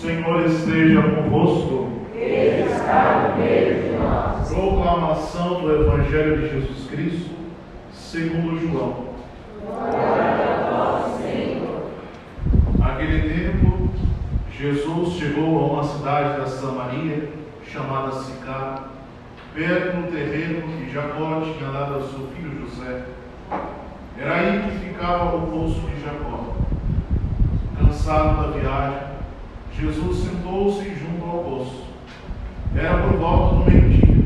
Senhor esteja convosco. Ele está no meio de nós. Proclamação do Evangelho de Jesus Cristo, segundo João. Glória a vós, Senhor. Naquele tempo, Jesus chegou a uma cidade da Samaria, chamada Sicar, perto do terreno que Jacó tinha dado a seu filho José. Era aí que ficava o poço de Jacó. Cansado da viagem, Jesus sentou-se junto ao poço. Era por volta do meio-dia.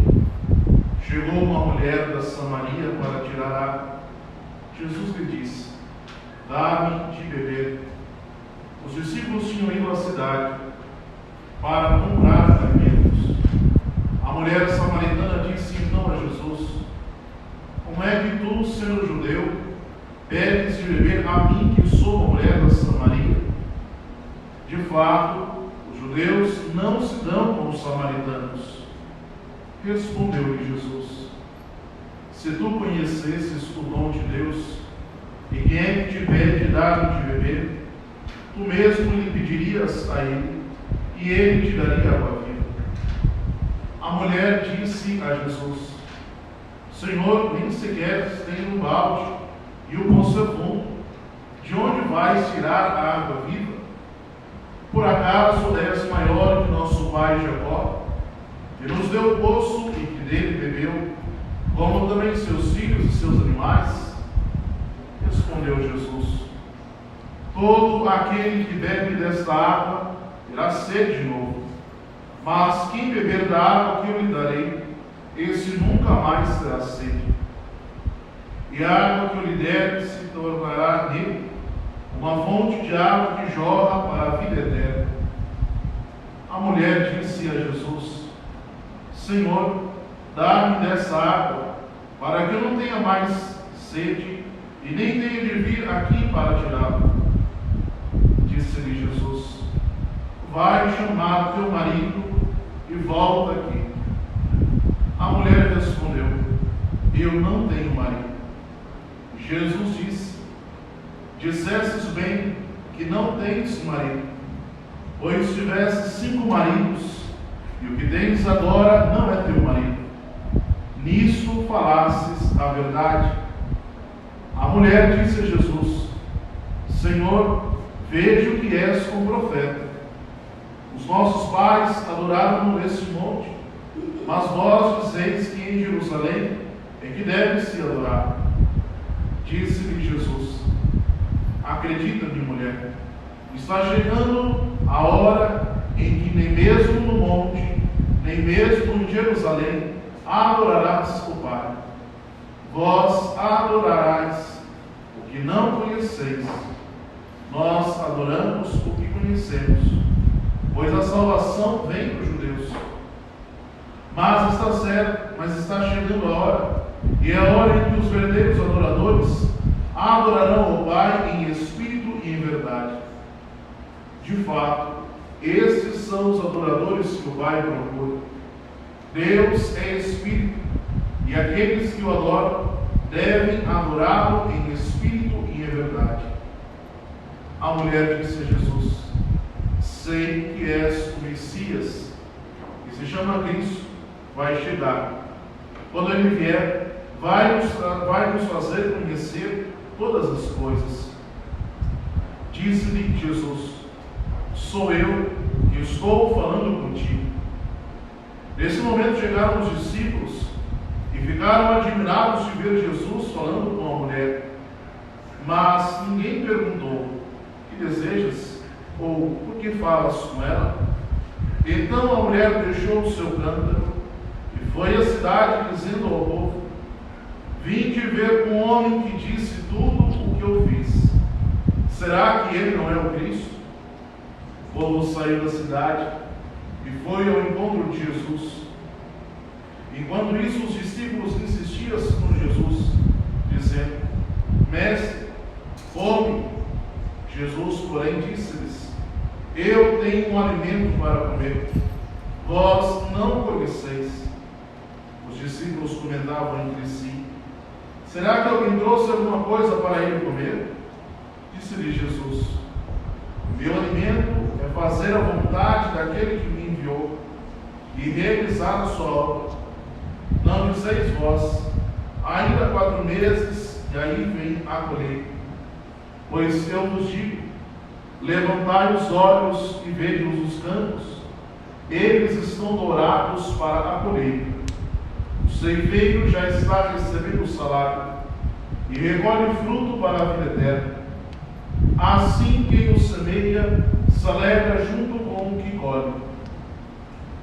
Chegou uma mulher da Samaria para tirar água. Jesus lhe disse: dá-me de beber. Os discípulos tinham ido à cidade para comprar alimentos. A mulher samaritana disse então a Jesus: como é que tu, sendo judeu, pedes de beber a mim, que sou uma mulher da Samaria? De fato, os judeus não se dão com os samaritanos. Respondeu-lhe Jesus: se tu conhecesses o dom de Deus, e quem é que te pede dar-lhe de beber, tu mesmo lhe pedirias a ele, e ele te daria água viva. A mulher disse a Jesus: Senhor, nem sequer tem um balde, e o poço é fundo. De onde vais tirar a água viva? Por acaso és maior que nosso pai Jacó, que nos deu o poço e que dele bebeu, como também seus filhos e seus animais? Respondeu Jesus: todo aquele que bebe desta água terá sede de novo, mas quem beber da água que eu lhe darei, esse nunca mais terá sede. E a água que eu lhe der se tornará nele uma fonte de água que jorra para a vida eterna. A mulher disse a Jesus: Senhor, dá-me dessa água, para que eu não tenha mais sede e nem tenha de vir aqui para tirá-la. Disse-lhe Jesus: vai chamar teu marido e volta aqui. A mulher respondeu: eu não tenho marido. Jesus disse: dissestes bem que não tens marido, pois tivesses 5 maridos, e o que tens agora não é teu marido. Nisso falasses a verdade. A mulher disse a Jesus: Senhor, vejo que és um profeta. Os nossos pais adoraram neste monte, mas vós dizeis que em Jerusalém é que deve-se adorar. Disse-lhe Jesus: acredita-me, mulher, está chegando a hora em que nem mesmo no monte, nem mesmo em Jerusalém, adorarás o Pai. Vós adorarás o que não conheceis. Nós adoramos o que conhecemos, pois a salvação vem dos judeus. Mas está chegando a hora, e é a hora em que os verdadeiros adoradores adorarão o Pai em espírito e em verdade. De fato, estes são os adoradores que o Pai procura. Deus é espírito, e aqueles que o adoram devem adorá-lo em espírito e em verdade. A mulher disse a Jesus: sei que és o Messias, que se chama Cristo, vai chegar. Quando ele vier, vai nos fazer conhecer todas as coisas. Disse-lhe Jesus: sou eu que estou falando contigo. Nesse momento chegaram os discípulos e ficaram admirados de ver Jesus falando com a mulher. Mas ninguém perguntou: que desejas? Ou por que falas com ela? Então a mulher deixou o seu cântaro e foi à cidade, dizendo ao povo: vinde ver um homem que disse tudo o que eu fiz. Será que ele não é o Cristo? O povo saiu da cidade e foi ao encontro de Jesus. Enquanto isso, os discípulos insistiam com Jesus, dizendo: mestre, come. Jesus, porém, disse-lhes: eu tenho um alimento para comer, vós não conheceis. Os discípulos comentavam entre si: será que alguém trouxe alguma coisa para ele comer? Disse-lhe Jesus: o meu alimento é é fazer a vontade daquele que me enviou e realizar a sua obra. Não dizeis vós, ainda 4 meses, e aí vem a colheita. Pois eu vos digo, levantai os olhos e vejam os campos, eles estão dourados para a colheita. O ceifeiro já está recebendo o salário, e recolhe fruto para a vida eterna. Assim quem o semeia se alegra junto com o que colhe.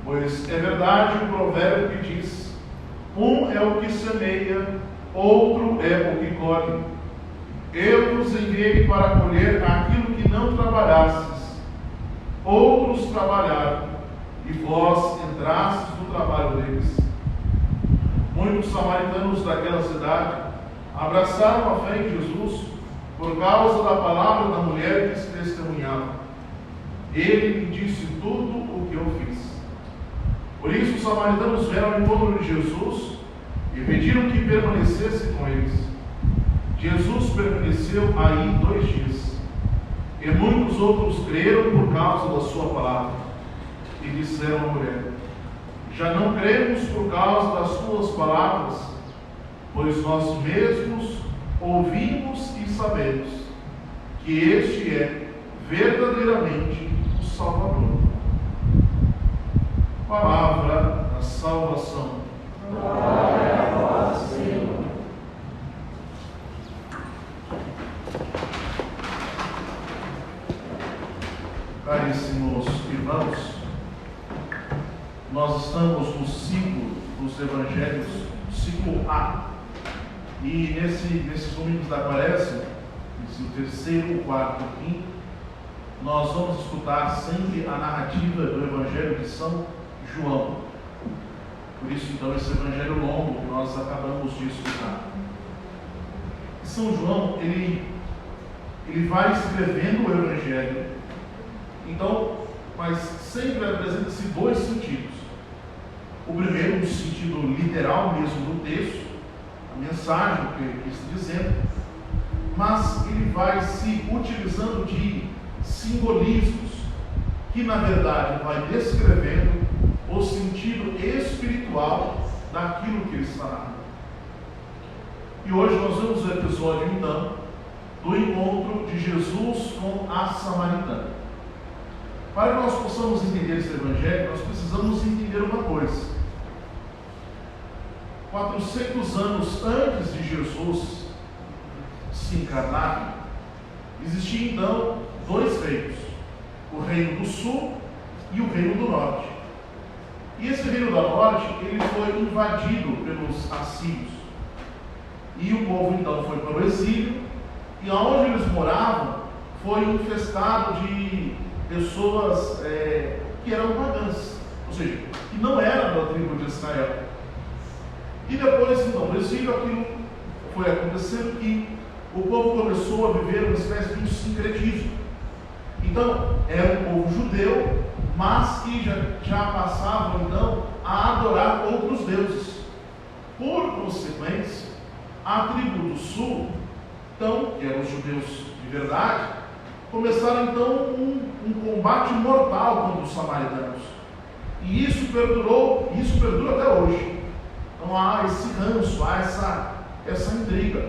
Pois é verdade o provérbio que diz: um é o que semeia, outro é o que colhe. Eu vos enviei para colher aquilo que não trabalhastes. Outros trabalharam, e vós entrastes no trabalho deles. Muitos samaritanos daquela cidade abraçaram a fé em Jesus por causa da palavra da mulher que se testemunhava. Ele me disse tudo o que eu fiz. Por isso os samaritanos vieram ao encontro de Jesus e pediram que permanecesse com eles. Jesus permaneceu aí 2 dias, e muitos outros creram por causa da sua palavra, e disseram à mulher: já não cremos por causa das tuas palavras, pois nós mesmos ouvimos e sabemos que este é verdadeiramente o Salvador. Palavra da salvação. Glória a vós, Senhor. Caríssimos irmãos, nós estamos no ciclo dos Evangelhos, ciclo A. E nesses domingos da Quaresma, esse o 3º, o 4º e o 5º, nós vamos escutar sempre a narrativa do Evangelho de São João. Por isso, então, esse Evangelho longo que nós acabamos de escutar. E São João, ele vai escrevendo o Evangelho. Então, mas sempre apresenta-se 2 sentidos. O primeiro, no sentido literal mesmo do texto, a mensagem que ele está dizendo, mas ele vai se utilizando de simbolismos que, na verdade, vai descrevendo o sentido espiritual daquilo que ele está narrando. E hoje nós vemos o episódio, então, do encontro de Jesus com a samaritana. Para que nós possamos entender esse Evangelho, nós precisamos entender uma coisa. 400 anos antes de Jesus se encarnar, existiam então 2 reinos: o reino do sul e o reino do norte. E esse reino do norte, ele foi invadido pelos assírios. E o povo então foi para o exílio, e onde eles moravam foi infestado de pessoas que eram pagãs, ou seja, que não eram da tribo de Israel. E depois, então, do exílio, aquilo foi acontecendo que o povo começou a viver uma espécie de sincretismo. Então, era um povo judeu, mas que já passavam, então, a adorar outros deuses. Por consequência, a tribo do sul, então, que eram os judeus de verdade, começaram, então, um combate mortal contra os samaritanos. E isso perdura até hoje. Então há esse ranço, há essa intriga.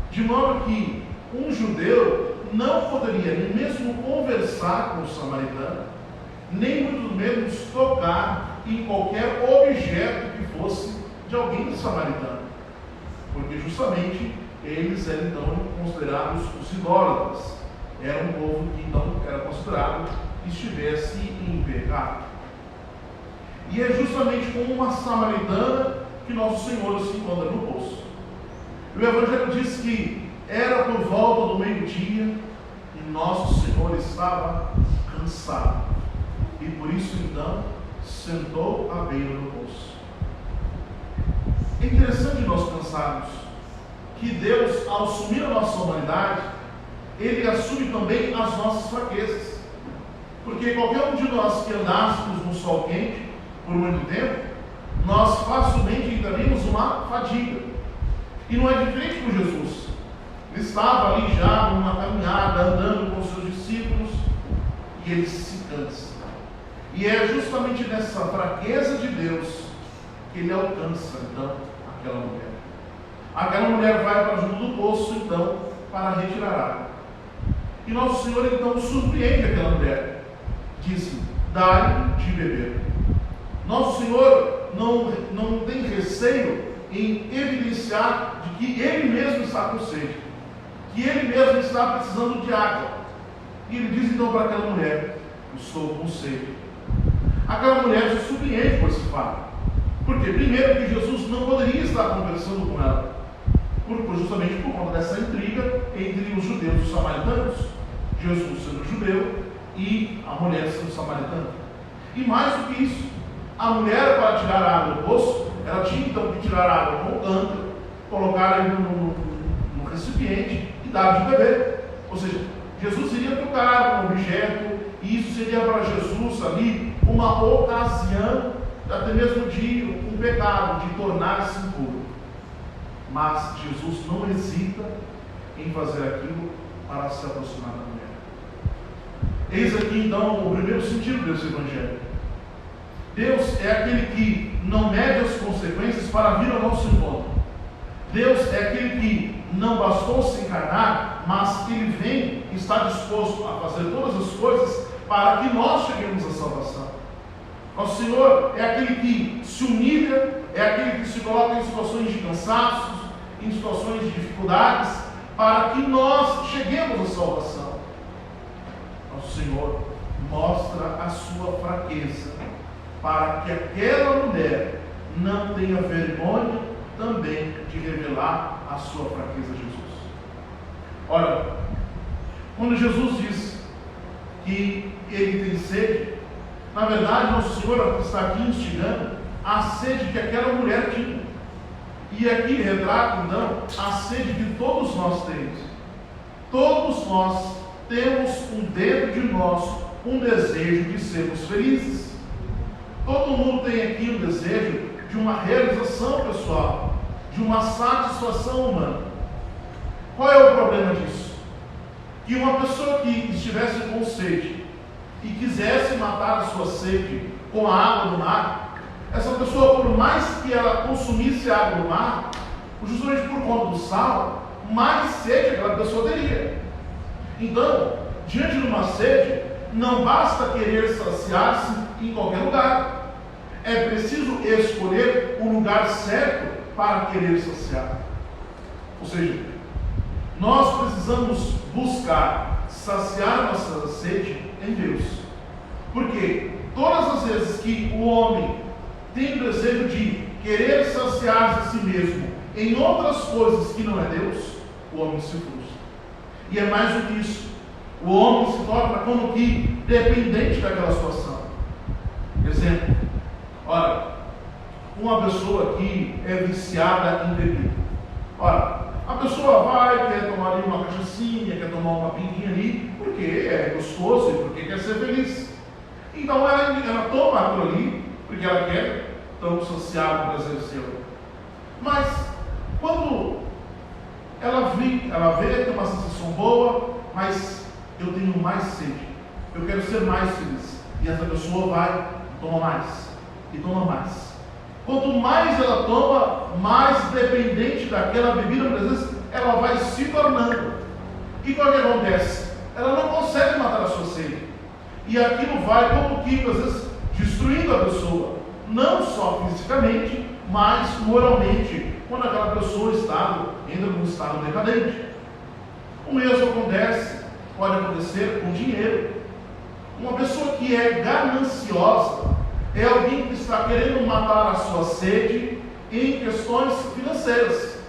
De modo que um judeu não poderia nem mesmo conversar com o samaritano, nem muito menos tocar em qualquer objeto que fosse de alguém samaritano. Porque justamente eles eram então considerados os idólatras. Era um povo que então era considerado que estivesse em pecado. E é justamente com uma samaritana que nosso Senhor se encontra no poço. O Evangelho diz que era por volta do meio-dia e nosso Senhor estava cansado. E por isso então sentou à beira do poço. É interessante nós pensarmos que Deus, ao assumir a nossa humanidade, Ele assume também as nossas fraquezas. Porque qualquer um de nós que andássemos no sol quente por muito tempo, nós facilmente entraríamos uma fadiga. E não é diferente com Jesus. Ele estava ali já numa caminhada, andando com seus discípulos, e ele se cansa. E é justamente nessa fraqueza de Deus que ele alcança, então, aquela mulher. Aquela mulher vai para junto do poço, então, para retirar água. E nosso Senhor, então, surpreende aquela mulher. Diz: dá-lhe de beber. Nosso Senhor não tem receio em evidenciar de que Ele mesmo está com sede, que Ele mesmo está precisando de água. E Ele diz então para aquela mulher: estou com sede. Aquela mulher se surpreende por esse fato. Porque, primeiro, que Jesus não poderia estar conversando com ela, justamente por conta dessa intriga entre os judeus e os samaritanos. Jesus sendo judeu e a mulher sendo samaritana. E mais do que isso, a mulher, para tirar a água do poço, ela tinha então que tirar a água com o cântaro, colocar ele no recipiente e dar de beber. Ou seja, Jesus iria tocar um objeto, e isso seria para Jesus ali uma ocasião, até mesmo de um pecado, de tornar-se impuro. Mas Jesus não hesita em fazer aquilo para se aproximar da mulher. Eis aqui então o primeiro sentido desse evangelho. Deus é aquele que não mede as consequências para vir ao nosso encontro. Deus é aquele que não bastou se encarnar, mas que Ele vem e está disposto a fazer todas as coisas para que nós cheguemos à salvação. Nosso Senhor é aquele que se humilha, é aquele que se coloca em situações de cansaço, em situações de dificuldades, para que nós cheguemos à salvação. Nosso Senhor mostra a sua fraqueza, para que aquela mulher não tenha vergonha também de revelar a sua fraqueza a Jesus. Ora, quando Jesus diz que ele tem sede, na verdade, nosso Senhor está aqui instigando a sede que aquela mulher tinha. E aqui retrata, então, a sede que todos nós temos. Todos nós temos dentro de nós um desejo de sermos felizes. Todo mundo tem aqui um desejo de uma realização pessoal, de uma satisfação humana. Qual é o problema disso? Que uma pessoa que estivesse com sede e quisesse matar a sua sede com a água do mar, essa pessoa, por mais que ela consumisse a água do mar, justamente por conta do sal, mais sede aquela pessoa teria. Então, diante de uma sede, não basta querer saciar-se em qualquer lugar. É preciso escolher o lugar certo para querer saciar. Ou seja, nós precisamos buscar saciar nossa sede em Deus. Porque todas as vezes que o homem tem o desejo de querer saciar-se a si mesmo em outras coisas que não é Deus, o homem se frustra. E é mais do que isso. O homem se torna como que dependente daquela situação. Exemplo. Ora, uma pessoa que é viciada em bebida. Ora, a pessoa vai, quer tomar ali uma cachaçinha, quer tomar uma pinguinha ali, porque é gostoso e porque quer ser feliz. Então ela toma aquilo ali, porque ela quer tão saciar o prazer seu. Mas, quando ela vê que é uma sensação boa, mas eu tenho mais sede, eu quero ser mais feliz. E essa pessoa vai e toma mais, e toma mais. Quanto mais ela toma, mais dependente daquela bebida, às vezes, ela vai se tornando. E o que acontece? Ela não consegue matar a sua sede. E aquilo vai como que, às vezes, destruindo a pessoa. Não só fisicamente, mas moralmente, quando aquela pessoa entra num estado decadente. O mesmo pode acontecer com dinheiro. Uma pessoa que é gananciosa é alguém que está querendo matar a sua sede em questões financeiras.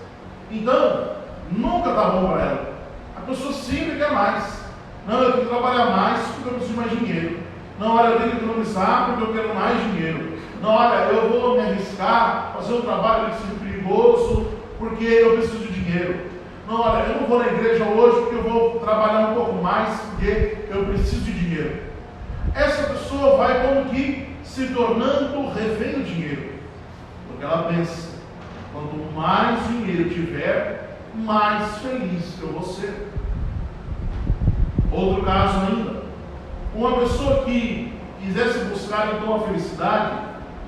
Então, nunca está bom para ela. A pessoa sempre quer mais. Não, eu tenho que trabalhar mais porque eu preciso de mais dinheiro. Não, olha, eu tenho que economizar porque eu quero mais dinheiro. Não, olha, eu vou me arriscar, fazer um trabalho que seja perigoso porque eu preciso de dinheiro. Não, olha, eu não vou na igreja hoje porque eu vou trabalhar um pouco mais porque eu preciso de dinheiro. Essa pessoa vai como que se tornando refém do dinheiro. Porque ela pensa, quanto mais dinheiro tiver, mais feliz eu vou ser. Outro caso ainda, uma pessoa que quisesse buscar então a felicidade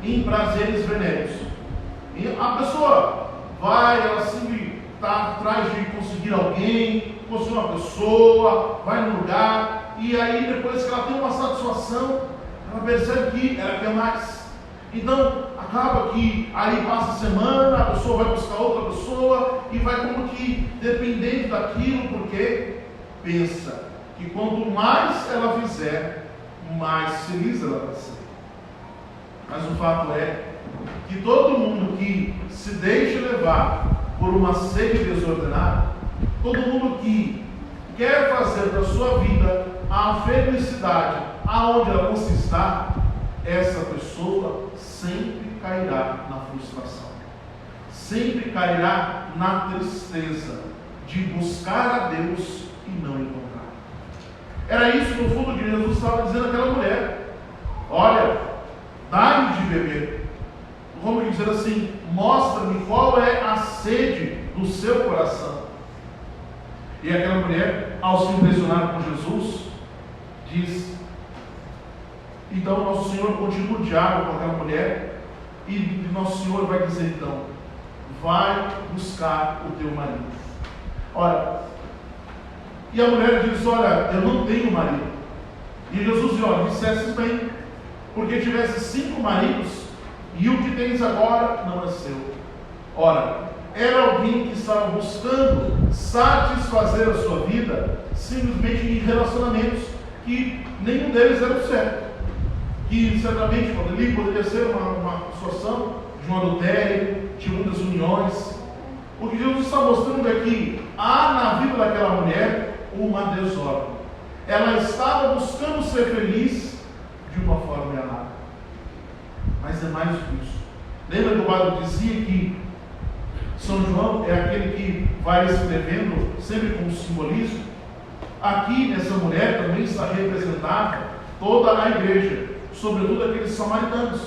em prazeres benéficos. E a pessoa vai, ela sempre está atrás de conseguir alguém, conseguir uma pessoa, vai no lugar, e aí depois que ela tem uma satisfação, ela percebe que ela quer mais. Então acaba que aí passa a semana, a pessoa vai buscar outra pessoa e vai como que dependendo daquilo, porque pensa que quanto mais ela fizer, mais feliz ela vai ser. Mas o fato é que todo mundo que se deixa levar por uma sede desordenada, todo mundo que quer fazer da sua vida a felicidade aonde ela possa estar, essa pessoa sempre cairá na frustração, sempre cairá na tristeza de buscar a Deus e não encontrar. Era isso que no fundo que Jesus estava dizendo àquela mulher: olha, dá-me de beber. Vamos dizer assim, mostra-me qual é a sede do seu coração. E aquela mulher, ao se impressionar com Jesus, diz. Então Nosso Senhor continua o diálogo com aquela mulher, e Nosso Senhor vai dizer então: vai buscar o teu marido. Ora, e a mulher diz: olha, eu não tenho marido. E Jesus diz: olha, disseste bem, porque tivesse 5 maridos, e o que tens agora não é seu. Ora, era alguém que estava buscando satisfazer a sua vida simplesmente em relacionamentos que nenhum deles era o certo. Que certamente ali poderia ser uma situação de um adultério, de muitas uniões. O que Jesus está mostrando é que há na vida daquela mulher uma desordem. Ela estava buscando ser feliz de uma forma errada. Mas é mais do que isso. Lembra que o padre dizia que São João é aquele que vai escrevendo sempre com simbolismo? Aqui nessa mulher também está representada toda a igreja, sobretudo aqueles samaritanos.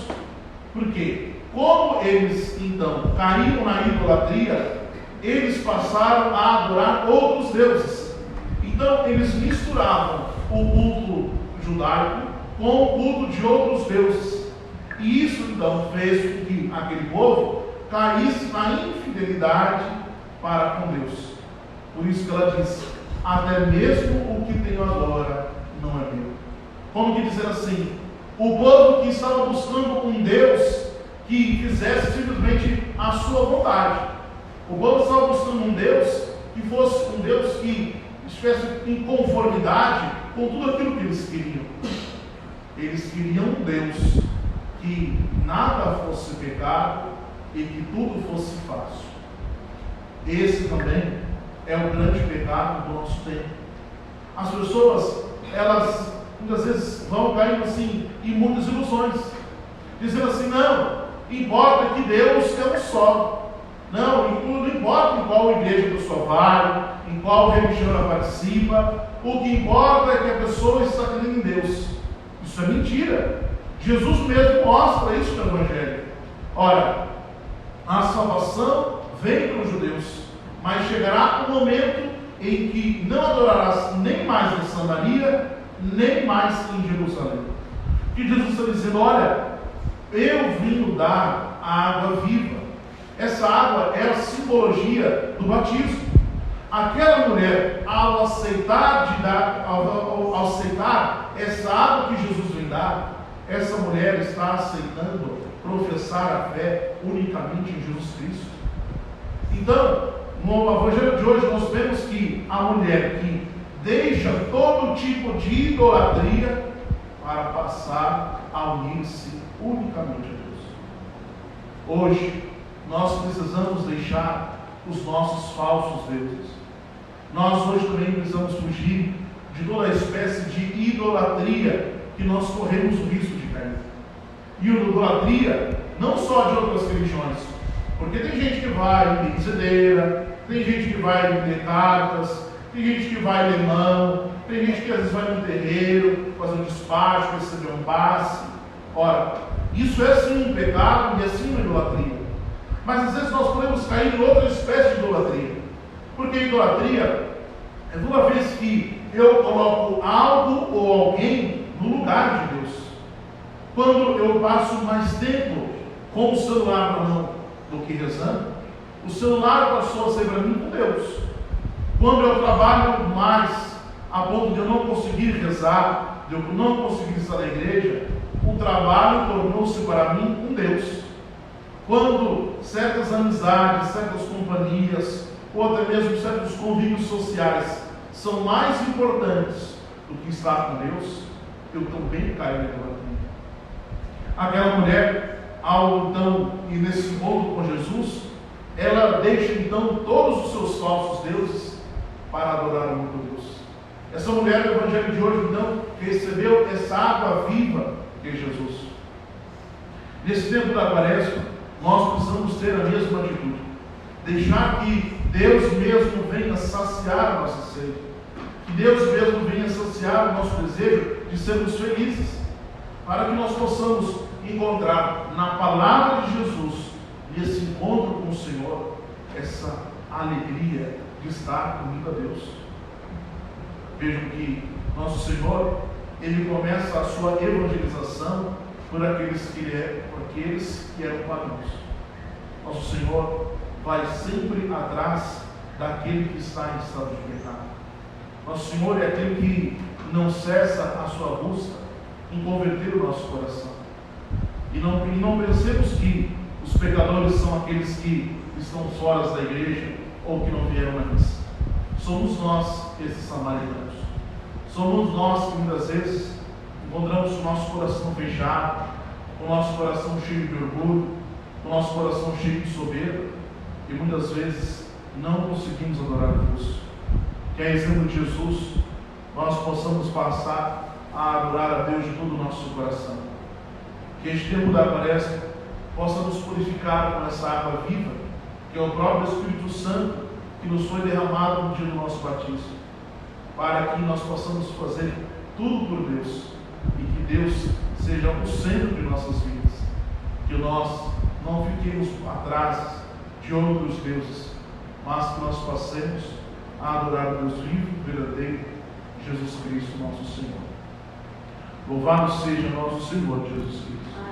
Por quê? Como eles então caíram na idolatria, eles passaram a adorar outros deuses. Então eles misturavam o culto judaico com o culto de outros deuses. E isso então fez com que aquele povo caísse na infidelidade para com Deus. Por isso que ela disse: até mesmo o que tenho agora não é meu. Como que dizer assim, o povo que estava buscando um Deus que fizesse simplesmente a sua vontade. O povo estava buscando um Deus que fosse um Deus que estivesse em conformidade com tudo aquilo que eles queriam. Eles queriam um Deus que nada fosse pecado e que tudo fosse fácil. Esse também é o grande pecado do nosso tempo. As pessoas, elas muitas vezes vão caindo assim em muitas ilusões, dizendo assim: não, importa que Deus é um só. Não importa em qual igreja a pessoa vai, em qual religião ela participa, o que importa é que a pessoa está crendo em Deus. Isso é mentira. Jesus mesmo mostra isso no Evangelho. Ora, a salvação vem para os judeus, mas chegará um momento em que não adorarás nem mais em Samaria, nem mais em Jerusalém. Que Jesus está dizendo: olha, eu vim dar a água viva. Essa água é a simbologia do batismo. Aquela mulher, ao aceitar essa água que Jesus vem dar, essa mulher está aceitando professar a fé unicamente em Jesus Cristo. Então, no Evangelho de hoje nós vemos que a mulher que deixa todo tipo de idolatria para passar a unir-se unicamente a Deus. Hoje nós precisamos deixar os nossos falsos deuses. Nós hoje também precisamos fugir de toda espécie de idolatria que nós corremos o risco de cair. E idolatria não só de outras religiões, porque tem gente que vai em benzedeira, tem gente que vai ler cartas, tem gente que vai ler mão, tem gente que às vezes vai no terreiro, fazer um despacho, receber um passe. Ora, isso é sim um pecado e é sim uma idolatria. Mas às vezes nós podemos cair em outra espécie de idolatria. Porque idolatria é toda vez que eu coloco algo ou alguém no lugar de Deus. Quando eu passo mais tempo com o celular na mão do que rezando, o celular passou a ser para mim com Deus. Quando eu trabalho mais a ponto de eu não conseguir rezar, de eu não conseguir estar na igreja, o trabalho tornou-se para mim com Deus. Quando certas amizades, certas companhias, ou até mesmo certos convívios sociais são mais importantes do que estar com Deus, eu também caio naquela vida. Aquela mulher, ao então ir nesse encontro com Jesus, ela deixa então todos os seus falsos deuses para adorar o único Deus. Essa mulher do Evangelho de hoje, então, recebeu essa água viva de Jesus. Nesse tempo da Quaresma, nós precisamos ter a mesma atitude. Deixar que Deus mesmo venha saciar a nossa sede. Que Deus mesmo venha saciar o nosso desejo de sermos felizes. Para que nós possamos encontrar na palavra de Jesus, nesse encontro com o Senhor, essa alegria de estar unido a Deus. Vejam que nosso Senhor, Ele começa a sua evangelização por aqueles que eram pagãos. Nosso Senhor vai sempre atrás daquele que está em estado de pecado. Nosso Senhor é aquele que não cessa a sua busca em converter o nosso coração. E não pensemos que os pecadores são aqueles que estão fora da igreja ou que não vieram na missa. Somos nós, esses samaritanos. Somos nós que muitas vezes encontramos o nosso coração fechado, com o nosso coração cheio de orgulho, com o nosso coração cheio de soberba, e muitas vezes não conseguimos adorar a Deus. Que a exemplo de Jesus, nós possamos passar a adorar a Deus de todo o nosso coração. Que este tempo da Quaresma possa nos purificar com essa água viva, que é o próprio Espírito Santo que nos foi derramado no dia do nosso batismo, para que nós possamos fazer tudo por Deus e que Deus seja o centro de nossas vidas, que nós não fiquemos atrás de outros deuses, mas que nós passemos a adorar o Deus vivo e verdadeiro, Jesus Cristo, nosso Senhor. Louvado seja nosso Senhor Jesus Cristo.